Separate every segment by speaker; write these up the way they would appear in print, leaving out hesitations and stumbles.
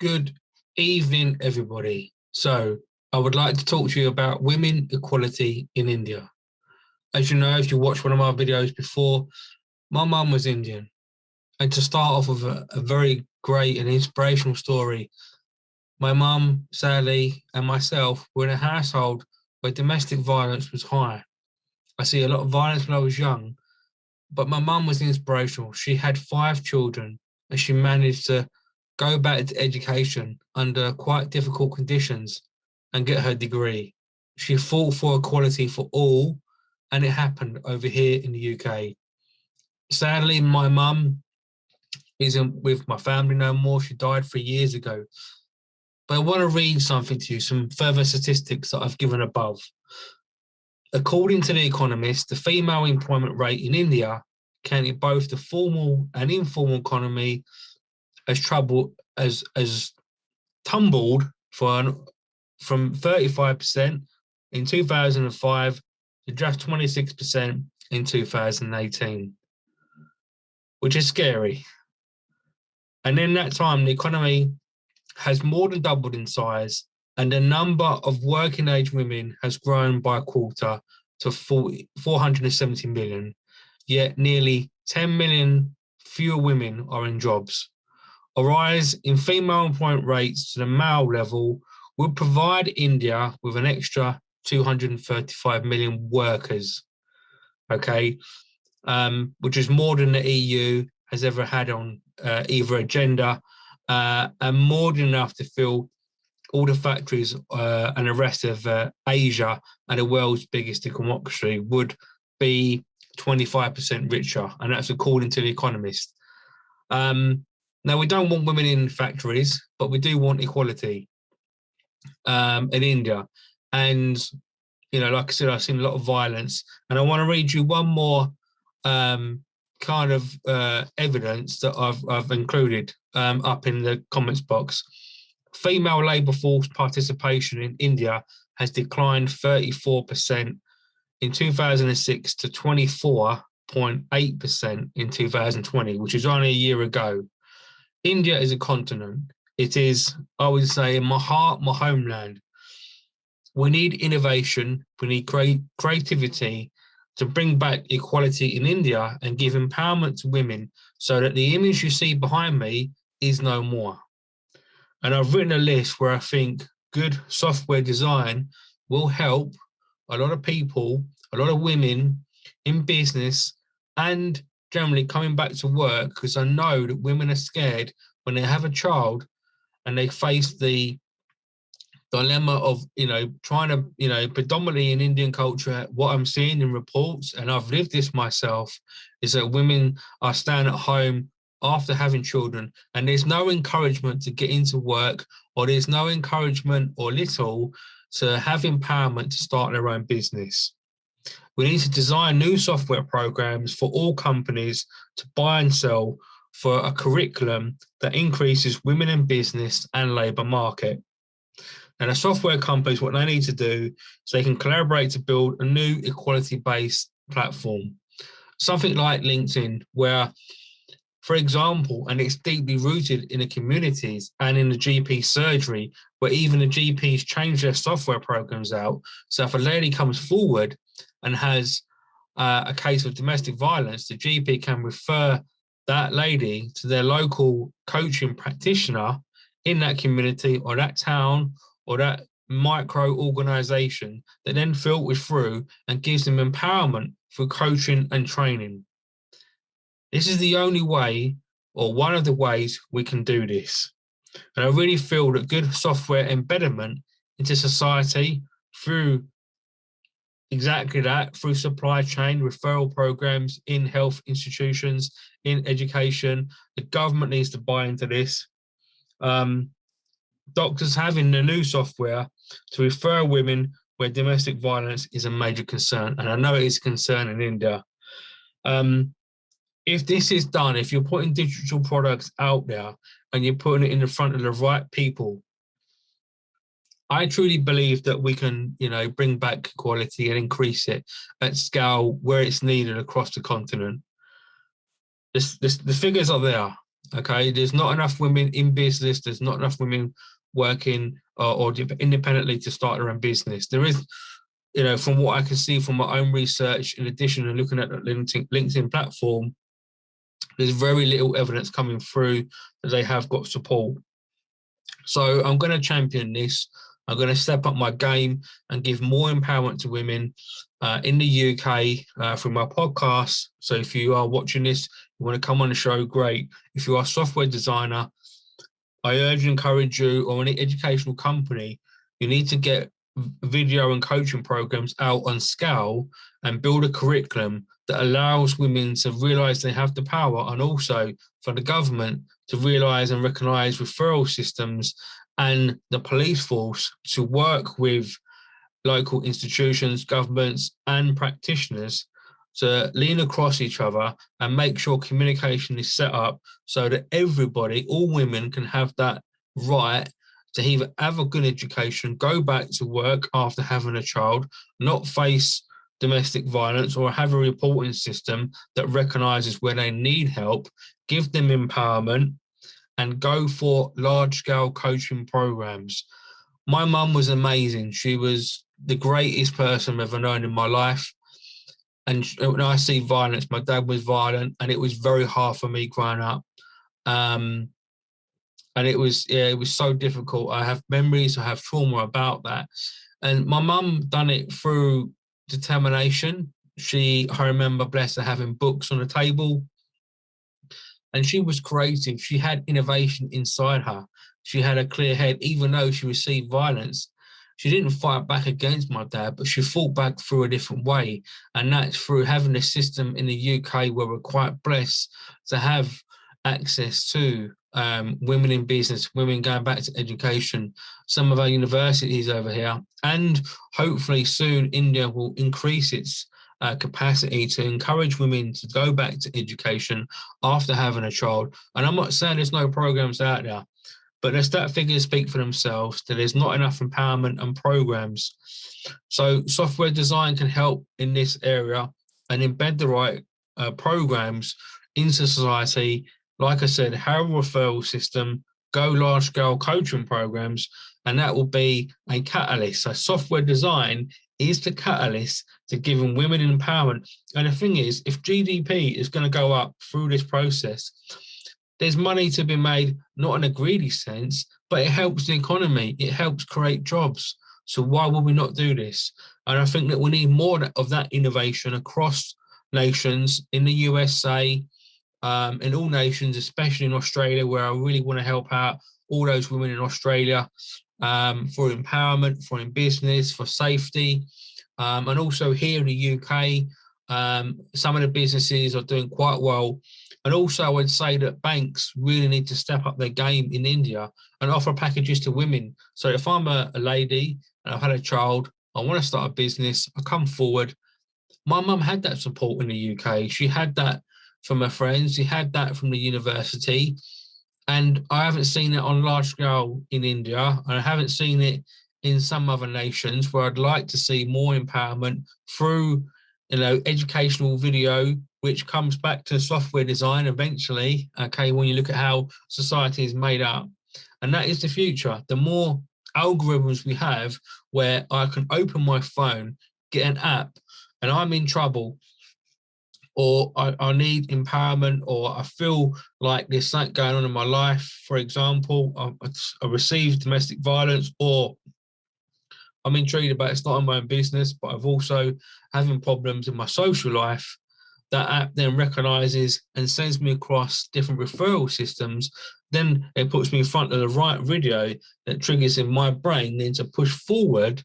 Speaker 1: Good evening, everybody. So, I would like to talk to you about women equality in India. As you know, if you watched one of my videos before, my mum was Indian. And to start off with a very great and inspirational story, my mum, Sally, and myself were in a household where domestic violence was high. I see a lot of violence when I was young, but my mum was inspirational. She had 5 children and she managed to go back to education under quite difficult conditions and get her degree. She fought for equality for all, and it happened over here in the UK. Sadly, my mum isn't with my family no more. She died 3 years ago. But I want to read something to you, some further statistics that I've given above. According to The Economist, the female employment rate in India, counting both the formal and informal economy, has tumbled from 35% in 2005 to just 26% in 2018, which is scary. And in that time, the economy has more than doubled in size, and the number of working age women has grown by a quarter to 470 million, yet nearly 10 million fewer women are in jobs. A rise in female employment rates to the male level would provide India with an extra 235 million workers, okay, which is more than the EU has ever had on either agenda, and more than enough to fill all the factories and the rest of Asia and the world's biggest democracy would be 25% richer, and that's according to The Economist. Now, we don't want women in factories, but we do want equality in India. And, you know, like I said, I've seen a lot of violence. And I want to read you one more kind of evidence that I've included up in the comments box. Female labour force participation in India has declined 34% in 2006 to 24.8% in 2020, which is only a year ago. India is a continent. It is, I would say, in my heart, my homeland. We need innovation. We need creativity to bring back equality in India and give empowerment to women so that the image you see behind me is no more. And I've written a list where I think good software design will help a lot of people, a lot of women in business and generally coming back to work, because I know that women are scared when they have a child and they face the dilemma of, trying to, predominantly in Indian culture, what I'm seeing in reports, and I've lived this myself, is that women are staying at home after having children, and there's no encouragement to get into work, or there's no encouragement or little to have empowerment to start their own business. We need to design new software programs for all companies to buy and sell for a curriculum that increases women in business and labour market. And the software companies, what they need to do is they can collaborate to build a new equality-based platform. Something like LinkedIn, where, for example, and it's deeply rooted in the communities and in the GP surgery, where even the GPs change their software programs out. So if a lady comes forward and has a case of domestic violence, the GP can refer that lady to their local coaching practitioner in that community or that town or that micro organization that then filters through and gives them empowerment through coaching and training. This is the only way, or one of the ways, we can do this. And I really feel that good software embedment into society through exactly that, through supply chain, referral programs in health institutions, in education, the government needs to buy into this. Doctors having the new software to refer women where domestic violence is a major concern, and I know it is a concern in India. If this is done, if you're putting digital products out there and you're putting it in the front of the right people, I truly believe that we can, bring back equality and increase it at scale where it's needed across the continent. The figures are there. Okay, there's not enough women in business. There's not enough women working or independently to start their own business. There is, from what I can see from my own research, in addition to looking at the LinkedIn platform, there's very little evidence coming through that they have got support. So I'm going to champion this. I'm going to step up my game and give more empowerment to women in the UK through my podcast. So if you are watching this, you want to come on the show, great. If you are a software designer, I urge and encourage you, or any educational company, you need to get video and coaching programs out on scale and build a curriculum that allows women to realize they have the power, and also for the government to realize and recognize referral systems and the police force to work with local institutions, governments, and practitioners to lean across each other and make sure communication is set up so that everybody, all women, can have that right to either have a good education, go back to work after having a child, not face domestic violence, or have a reporting system that recognises where they need help, give them empowerment, and go for large-scale coaching programs. My mum was amazing. She was the greatest person I've ever known in my life. And when I see violence, my dad was violent, and it was very hard for me growing up. And it was so difficult. I have memories, I have trauma about that. And my mum done it through determination. I remember, bless her, having books on the table, and she was creative. She had innovation inside her. She had a clear head, even though she received violence. She didn't fight back against my dad, but she fought back through a different way. And that's through having a system in the UK where we're quite blessed to have access to women in business, women going back to education, some of our universities over here. And hopefully soon India will increase its capacity to encourage women to go back to education after having a child. And I'm not saying there's no programs out there, but the stat figures speak for themselves that there's not enough empowerment and programs. So software design can help in this area and embed the right programs into society. Like I said, have a referral system, go large-scale coaching programs, and that will be a catalyst. So software design is the catalyst to giving women empowerment. And the thing is, if GDP is going to go up through this process, there's money to be made, not in a greedy sense, but it helps the economy. It helps create jobs. So why would we not do this? And I think that we need more of that innovation across nations, in the USA, in all nations, especially in Australia, where I really want to help out all those women in Australia for empowerment, for in business, for safety. And also here in the UK, some of the businesses are doing quite well. And also I would say that banks really need to step up their game in India and offer packages to women. So if I'm a lady and I've had a child, I want to start a business, I come forward. My mum had that support in the UK. She had that from her friends. She had that from the university. And I haven't seen it on large scale in India. And I haven't seen it in some other nations where I'd like to see more empowerment through, educational video, which comes back to software design eventually, okay, when you look at how society is made up. And that is the future. The more algorithms we have where I can open my phone, get an app, and I'm in trouble, or I need empowerment, or I feel like there's something going on in my life. For example, I received domestic violence, or I'm intrigued about it's not in my own business, but I've also having problems in my social life. That app then recognizes and sends me across different referral systems. Then it puts me in front of the right video that triggers in my brain then to push forward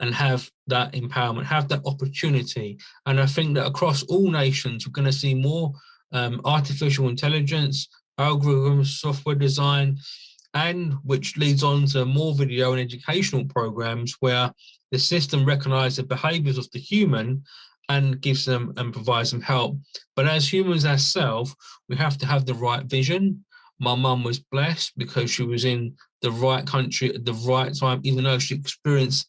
Speaker 1: and have that empowerment, have that opportunity. And I think that across all nations, we're going to see more artificial intelligence, algorithms, software design, and which leads on to more video and educational programs where the system recognizes the behaviors of the human and gives them and provides them help. But as humans ourselves, we have to have the right vision. My mum was blessed because she was in the right country at the right time, even though she experienced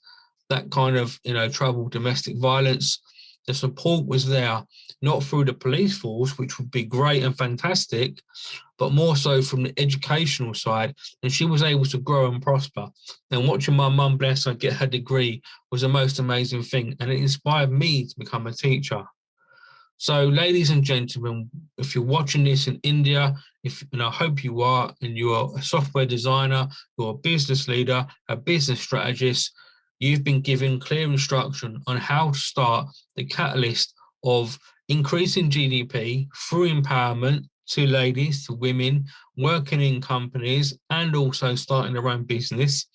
Speaker 1: that kind of, trouble, domestic violence. The support was there, not through the police force, which would be great and fantastic, but more so from the educational side. And she was able to grow and prosper. And watching my mum, bless her, get her degree was the most amazing thing. And it inspired me to become a teacher. So, ladies and gentlemen, if you're watching this in India, and I hope you are, and you're a software designer, you're a business leader, a business strategist, you've been given clear instruction on how to start the catalyst of increasing GDP through empowerment to ladies, to women, working in companies, and also starting their own business.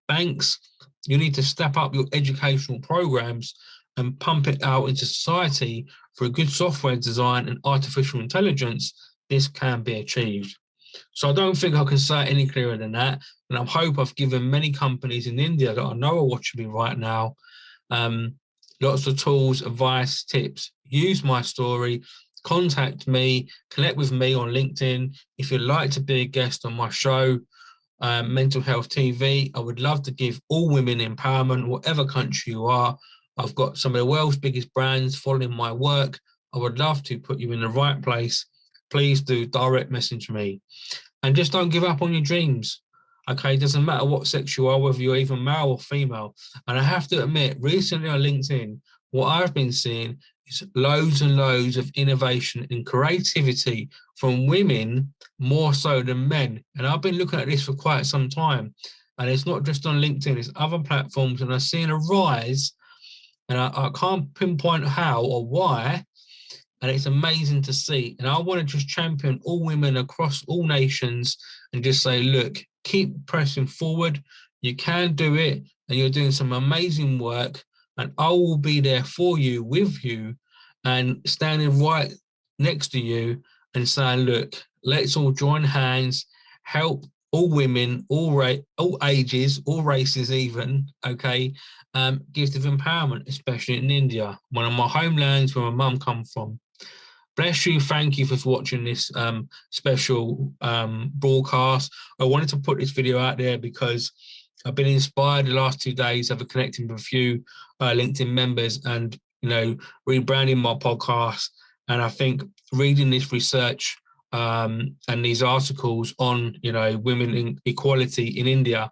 Speaker 1: Banks, you need to step up your educational programs and pump it out into society for good software design and artificial intelligence. This can be achieved. So I don't think I can say it any clearer than that. And I hope I've given many companies in India that I know are watching me right now lots of tools, advice, tips. Use my story, contact me, connect with me on LinkedIn. If you'd like to be a guest on my show, Mental Health TV, I would love to give all women empowerment, whatever country you are. I've got some of the world's biggest brands following my work. I would love to put you in the right place. Please do direct message me. And just don't give up on your dreams. Okay, it doesn't matter what sex you are, whether you're even male or female. And I have to admit, recently on LinkedIn, what I've been seeing is loads and loads of innovation and creativity from women more so than men. And I've been looking at this for quite some time. And it's not just on LinkedIn, it's other platforms. And I've seen a rise, and I can't pinpoint how or why, and it's amazing to see. And I want to just champion all women across all nations and just say, look, keep pressing forward. You can do it, and you're doing some amazing work. And I will be there for you, with you, and standing right next to you and saying, look, let's all join hands, help all women, all ages, all races even, okay, gives them empowerment, especially in India, one of my homelands where my mum comes from. Bless you. Thank you for watching this special broadcast. I wanted to put this video out there because I've been inspired the last 2 days of connecting with a few LinkedIn members and, rebranding my podcast. And I think reading this research and these articles on, women in equality in India,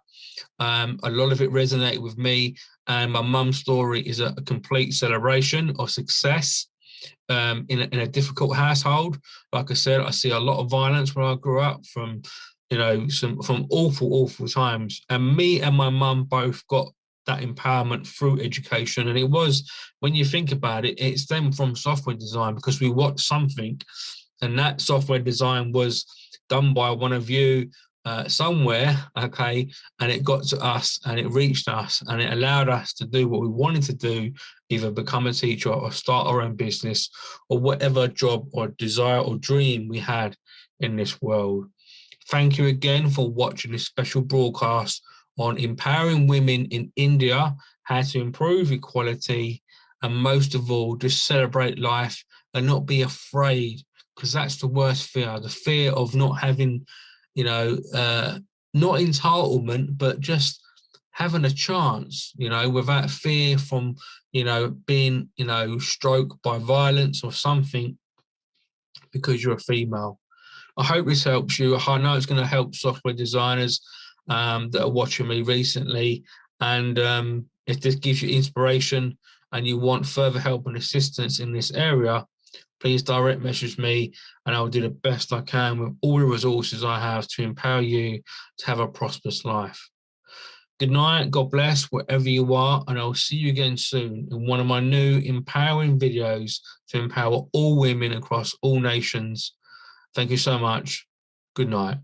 Speaker 1: a lot of it resonated with me. And my mum's story is a complete celebration of success. In a difficult household. Like I said, I see a lot of violence when I grew up from awful times. And me and my mum both got that empowerment through education. And it was, when you think about it, it stemmed from software design because we watched something, and that software design was done by one of you somewhere, okay, and it got to us and it reached us and it allowed us to do what we wanted to do, either become a teacher or start our own business or whatever job or desire or dream we had in this world. Thank you again for watching this special broadcast on empowering women in India, how to improve equality, and most of all, just celebrate life and not be afraid, because that's the worst fear, the fear of not having not entitlement, but just having a chance, without fear from, being, stroked by violence or something because you're a female. I hope this helps you. I know it's going to help software designers that are watching me recently. And if this gives you inspiration and you want further help and assistance in this area, please direct message me and I'll do the best I can with all the resources I have to empower you to have a prosperous life. Good night, God bless wherever you are, and I'll see you again soon in one of my new empowering videos to empower all women across all nations. Thank you so much. Good night.